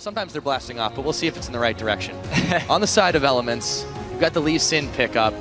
sometimes they're blasting off, but we'll see if it's in the right direction. On the side of Elements, we've got the Lee Sin pickup.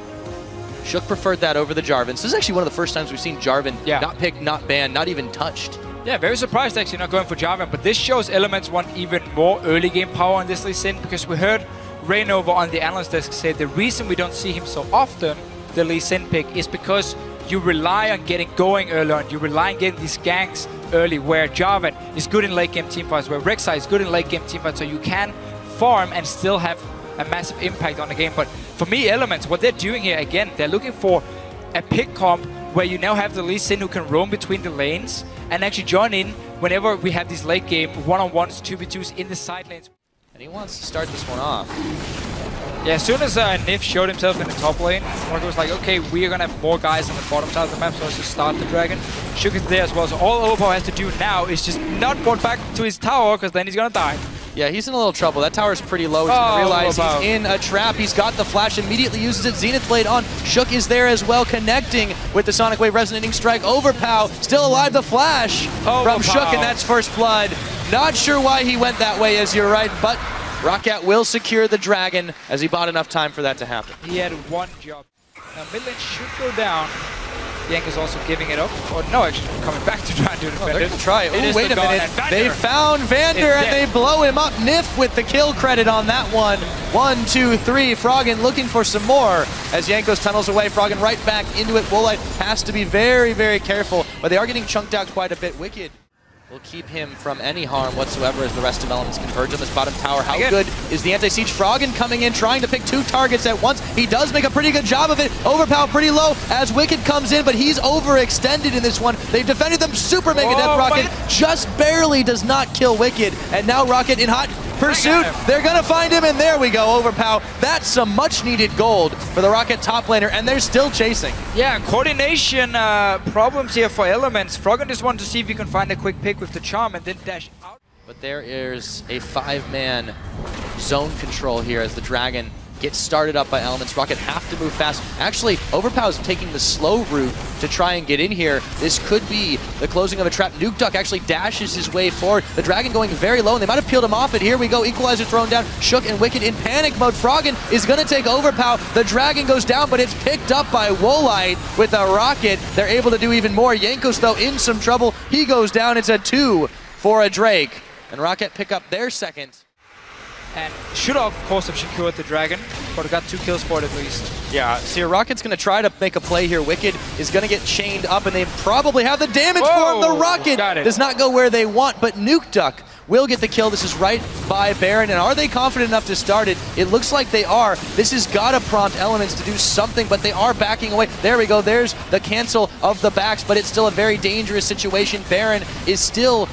Shook preferred that over the Jarvan. So this is actually one of the first times we've seen Jarvan not picked, not banned, not even touched. Yeah, very surprised actually not going for Jarvan, but this shows Elements want even more early game power on this Lee Sin, because we heard Rainover on the analyst desk say the reason we don't see him so often, the Lee Sin pick, is because you rely on getting going early on. You rely on getting these ganks early, where Jarvan is good in late game teamfights, where Rek'sai is good in late game teamfights, so you can farm and still have a massive impact on the game. But for me, Elements, what they're doing here, again, they're looking for a pick comp where you now have the Lee Sin who can roam between the lanes and actually join in whenever we have these late game one-on-ones, 2v2s in the side lanes. And he wants to start this one off. Yeah, as soon as Nyph showed himself in the top lane, Froggen was like, okay, we are going to have more guys on the bottom side of the map, so let's just start the dragon. Shook is there as well, so all Overpow has to do now is just not go back to his tower, because then he's going to die. Yeah, he's in a little trouble. That tower's pretty low. He's going to realize he's in a trap. He's got the flash, immediately uses it. Zenith Blade on. Shook is there as well, connecting with the Sonic Wave Resonating Strike. Overpow still alive. The flash from Shook, and that's first blood. Not sure why he went that way, as you're right, but Roccat will secure the dragon as he bought enough time for that to happen. He had one job. Now mid lane should go down. Jankos also giving it up. Or no, actually coming back to try and do the defender. They're going to try it. Oh, wait a minute. They found Vander and they blow him up. Nyph with the kill credit on that one. 1, 2, 3. Froggen looking for some more as Jankos tunnels away. Froggen right back into it. Woolite has to be very, very careful, but they are getting chunked out quite a bit. Wickd will keep him from any harm whatsoever as the rest of Elements converge on this bottom tower. How good is the anti-siege? Froggen coming in, trying to pick 2 targets at once. He does make a pretty good job of it. Overpow pretty low as Wickd comes in, but he's overextended in this one. They've defended them super mega death. Roccat just barely does not kill Wickd. And now Roccat in hot pursuit. They're going to find him, and there we go, Overpow. That's some much-needed gold for the Roccat top laner, and they're still chasing. Yeah, coordination problems here for Elements. Froggen just wanted to see if he can find a quick pick with the charm and then dash out. But there is a 5-man zone control here as the dragon gets started up by Elements. Roccat have to move fast. Actually, Overpow is taking the slow route to try and get in here. This could be the closing of a trap. Nukeduck actually dashes his way forward. The dragon going very low, and they might have peeled him off it. Here we go. Equalizer thrown down. Shook and Wickd in panic mode. Froggen is going to take Overpow. The dragon goes down, but it's picked up by Woolite with a rocket. They're able to do even more. Jankos, though, in some trouble. He goes down. It's a 2 for a Drake. And Roccat pick up their second. And should of course have secured the dragon, but got 2 kills for it at least. Yeah, so Rocket's going to try to make a play here. Wickd is going to get chained up, and they probably have the damage for him. The Rocket does not go where they want, but nukeduck will get the kill. This is right by Baron, and are they confident enough to start it? It looks like they are. This has got to prompt Elements to do something, but they are backing away. There we go. There's the cancel of the backs, but it's still a very dangerous situation. Baron is still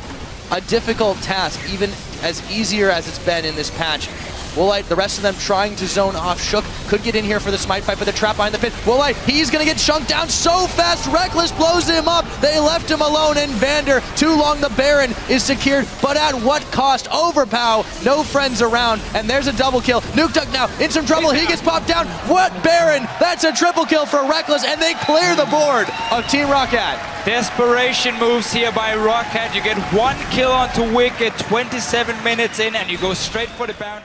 a difficult task, even as easier as it's been in this patch. Woolite, the rest of them trying to zone off. Shook could get in here for the smite fight, but the trap behind the pit. Woolite, he's going to get chunked down so fast. Rekkles blows him up. They left him alone, and Vander, too long. The Baron is secured, but at what cost? Overpow, no friends around, and there's a double kill. Nukeduck now in some trouble. He gets popped down. What Baron? That's a triple kill for Rekkles, and they clear the board of Team Roccat. Desperation moves here by Roccat. You get 1 kill onto Wickd, 27 minutes in, and you go straight for the Baron.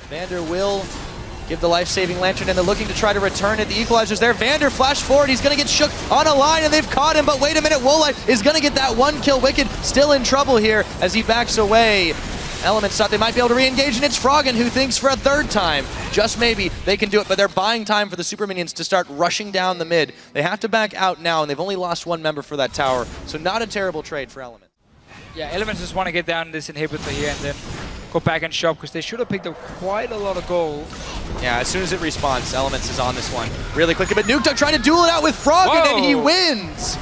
Vander will give the life-saving lantern, and they're looking to try to return it. The equalizer's there. Vander flash forward. He's going to get shook on a line, and they've caught him. But wait a minute. Woolite is going to get that 1 kill. Wickd still in trouble here as he backs away. Elements thought they might be able to re-engage, and it's Froggen who thinks for a 3rd time. Just maybe they can do it, but they're buying time for the super minions to start rushing down the mid. They have to back out now, and they've only lost 1 member for that tower, so not a terrible trade for Elements. Yeah, Elements just want to get down this inhibitor here and then go back and shop, because they should have picked up quite a lot of gold. Yeah, as soon as it respawns, Elements is on this one really quickly, but nukeduck trying to duel it out with Froggen, and he wins!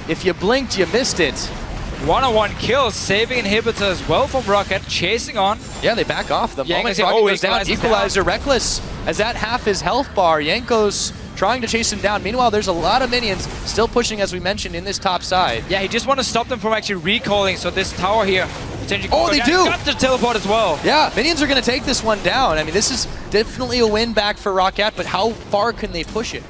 If you blinked, you missed it. 1-on-1 kills, saving inhibitor as well from Roccat, chasing on. Yeah, they back off. The moment Froggen goes down, equalizer, Rekkles, as that half his health bar. Jankos trying to chase him down. Meanwhile, there's a lot of minions still pushing, as we mentioned, in this top side. Yeah, he just wants to stop them from actually recalling, so this tower here potentially... Oh, they do! Got the teleport as well. Yeah, minions are going to take this one down. I mean, this is definitely a win back for Roccat, but how far can they push it?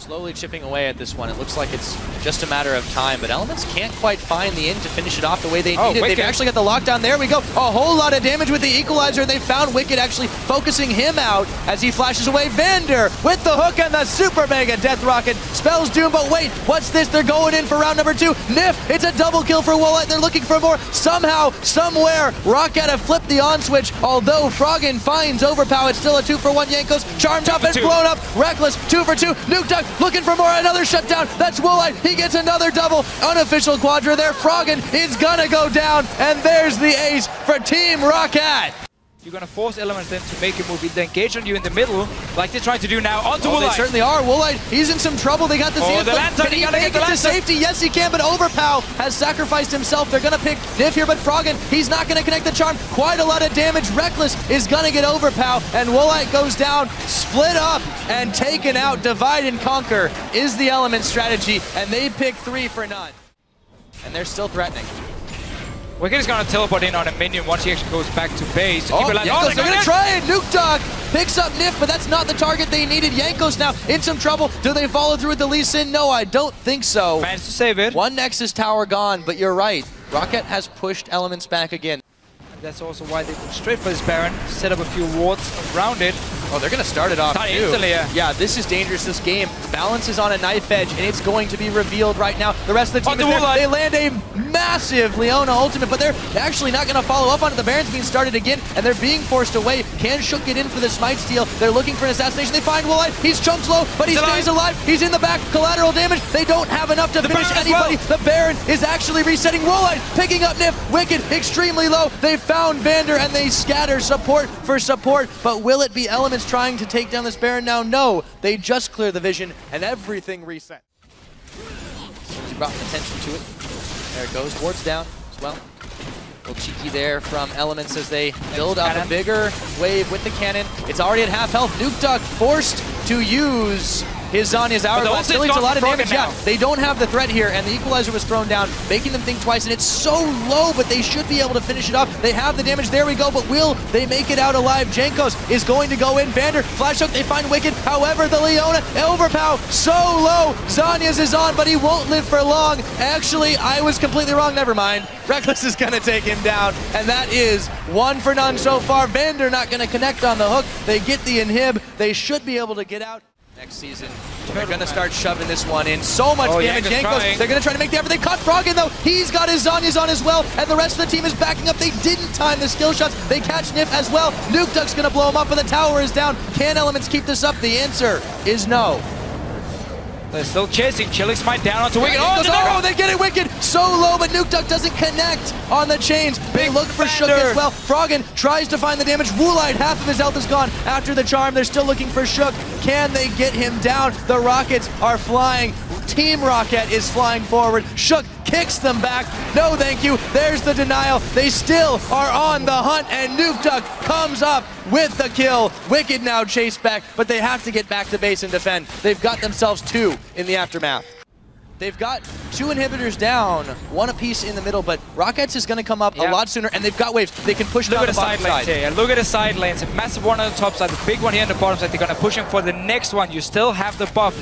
Slowly chipping away at this one. It looks like it's just a matter of time, but Elements can't quite find the end to finish it off the way they need it. They've actually got the lockdown. There we go. A whole lot of damage with the equalizer. They found Wickd actually focusing him out as he flashes away. Vander with the hook and the super mega death rocket. Spells doom, but wait, what's this? They're going in for round number 2. Nyph, it's a double kill for Woolite. They're looking for more. Somehow, somewhere, Roccat have flipped the on switch, although Froggen finds Overpow. It's still a 2-for-1 Jankos. Charmed up and blown up. Rekkles, 2-for-2. Nukeduck looking for more. Another shutdown. That's Woolite. He gets another double. Unofficial quadra there. Froggen is gonna go down, and there's the ace for Team Roccat. You're going to force Elements then to make a move. They engage on you in the middle, like they're trying to do now, onto Woolite. They certainly are. Woolite, he's in some trouble. They got the Zenith. The lantern, can he make it to safety? Yes, he can, but Overpow has sacrificed himself. They're going to pick Nyph here, but Froggen, he's not going to connect the charm. Quite a lot of damage. Rekkles is going to get Overpow, and Woolite goes down, split up, and taken out. Divide and conquer is the Element strategy, and they pick 3 for none. And they're still threatening. Wickd is going to teleport in on a minion once he actually goes back to base. They're going to try it. Nukeduck picks up Nyph, but that's not the target they needed. Jankos now in some trouble. Do they follow through with the Lee Sin? No, I don't think so. Managed to save it. One Nexus tower gone, but you're right. Roccat has pushed Elements back again. That's also why they went straight for this Baron, set up a few wards around it. Oh, they're going to start it off too. Instantly, yeah, this is dangerous, this game. Balance is on a knife edge, and it's going to be revealed right now. The rest of the team is there. They land a massive Leona ultimate, but they're actually not going to follow up on it. The Baron's being started again, and they're being forced away. Can Shook get in for the smite steal? They're looking for an assassination. They find Woolite. He's chunked low, but he stays alive. He's in the back. Collateral damage. They don't have enough to finish anybody. The Baron is actually resetting. Woolite picking up Nyph. Wickd extremely low. They found Vander, and they scatter support for support, but will it be Elements trying to take down this Baron now? No, they just clear the vision, and everything resets. He brought attention to it. There it goes, wards down as well. A little cheeky there from Elements as they build up a bigger wave with the cannon. It's already at half health. Nukeduck forced to use his Zanya's hourglass. Still needs a lot of damage. Yeah, they don't have the threat here, and the equalizer was thrown down, making them think twice, and it's so low, but they should be able to finish it off. They have the damage. There we go, but will they make it out alive? Jankos is going to go in. Vander, flash hook, they find Wickd. However, the Leona, Overpow, so low. Zanya's is on, but he won't live for long. Actually, I was completely wrong. Never mind. Rekkles is going to take him down, and that is 1 for none so far. Vander not going to connect on the hook. They get the inhib. They should be able to get out. Next season, they're going to start shoving this one in. So much damage. Jankos, they're going to try to make the effort. They caught Froggen, though. He's got his Zanya's on as well, and the rest of the team is backing up. They didn't time the skill shots. They catch Nyph as well. Nukeduck's going to blow him up, and the tower is down. Can Elements keep this up? The answer is no. They're still chasing. Chilling smite down onto Wickd. Oh, they get it, Wickd. So low, but Nukeduck doesn't connect on the chains. They look for Shook as well. Froggen tries to find the damage. Woolite, half of his health is gone after the charm. They're still looking for Shook. Can they get him down? The rockets are flying. Team Roccat is flying forward. Shook kicks them back. No, thank you. There's the denial. They still are on the hunt, and Nukeduck comes up with the kill. Wickd now chased back, but they have to get back to base and defend. They've got themselves 2 in the aftermath. They've got 2 inhibitors down, 1 apiece in the middle, but Rockets is going to come up a lot sooner, and they've got waves. They can push down the bottom side. Here. Look at the side lanes. A massive one on the top side, the big one here on the bottom side. They're going to push him for the next one. You still have the buff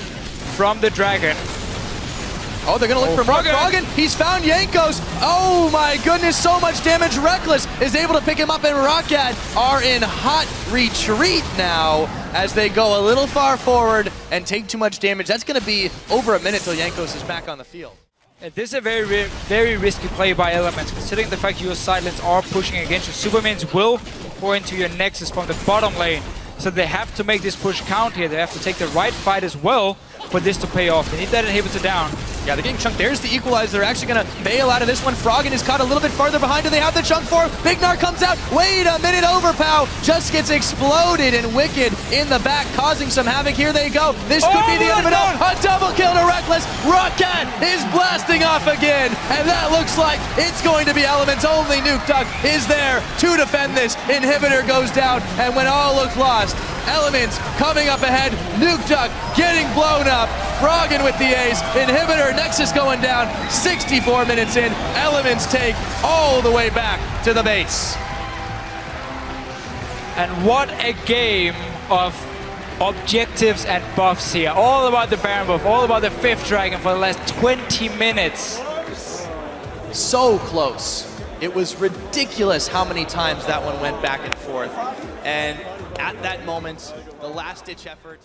from the dragon. Oh, they're going to look for Froggen. He's found Jankos. Oh my goodness, so much damage. Rekkles is able to pick him up, and Roccat are in hot retreat now as they go a little far forward and take too much damage. That's going to be over a minute till Jankos is back on the field. And this is a very risky play by Elements, considering the fact your side lanes are pushing against you. Supermans will pour into your Nexus from the bottom lane, so they have to make this push count here. They have to take the right fight as well for this to pay off. They need that inhibitor down. Yeah, they're getting chunked. There's the equalizer. They're actually going to bail out of this one. Froggen is caught a little bit farther behind. Do they have the chunk for him? Gnar comes out. Wait a minute. Overpow just gets exploded, and Wickd in the back causing some havoc. Here they go. This could be the end of it all. A double kill to Rekkles. Roccat is blasting off again, and that looks like it's going to be Elements. Only Nukeduck is there to defend this. Inhibitor goes down, and when all looks lost, Elements coming up ahead. Nukeduck getting blown up. Froggen with the ace. Inhibitor, Nexus going down. 64 minutes in. Elements take all the way back to the base. And what a game of objectives and buffs here. All about the Baron buff, all about the 5th dragon for the last 20 minutes. So close. It was ridiculous how many times that one went back and forth. And at that moment, the last-ditch effort.